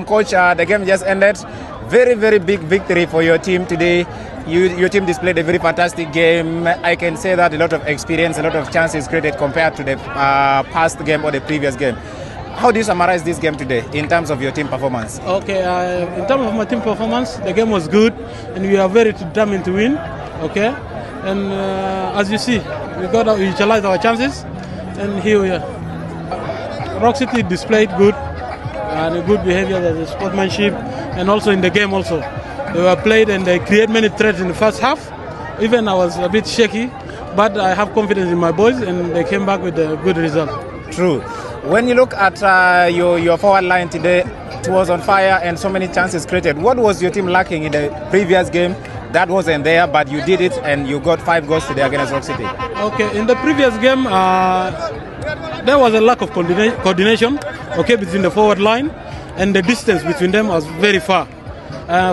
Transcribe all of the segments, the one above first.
Coach, the game just ended. Very, very big victory for your team today. Your team displayed a very fantastic game. I can say that a lot of experience, a lot of chances created compared to the past game or the previous game. How do you summarize this game today in terms of your team performance? Okay, in terms of my team performance, the game was good and we are very determined to win. Okay, and as you see, we utilized our chances, and here we are. Rock City displayed good and good behavior, the sportsmanship, and also in the game also. They were played and they created many threats in the first half. Even I was a bit shaky, but I have confidence in my boys and they came back with a good result. True. When you look at your forward line today, it was on fire and so many chances created. What was your team lacking in the previous game that wasn't there, but you did it and you got 5 goals today against Rock City? Okay, in the previous game, there was a lack of coordination, okay, between the forward line, and the distance between them was very far.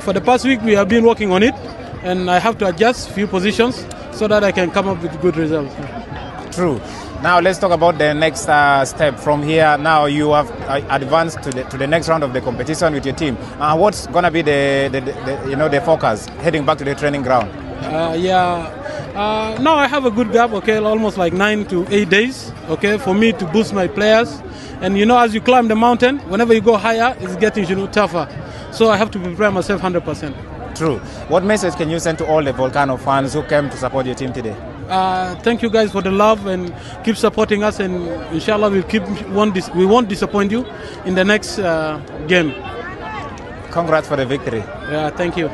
For the past week, we have been working on it, and I have to adjust few positions so that I can come up with good results. True. Now let's talk about the next step from here. Now you have advanced to the next round of the competition with your team. What's gonna be the focus heading back to the training ground? Now I have a good gap, okay, almost like 9 to 8 days, okay, for me to boost my players. And as you climb the mountain, whenever you go higher, it's getting tougher. So I have to prepare myself 100%. True. What message can you send to all the Volcano fans who came to support your team today? Thank you guys for the love and keep supporting us, and inshallah we won't disappoint you in the next game. Congrats for the victory. Yeah, thank you.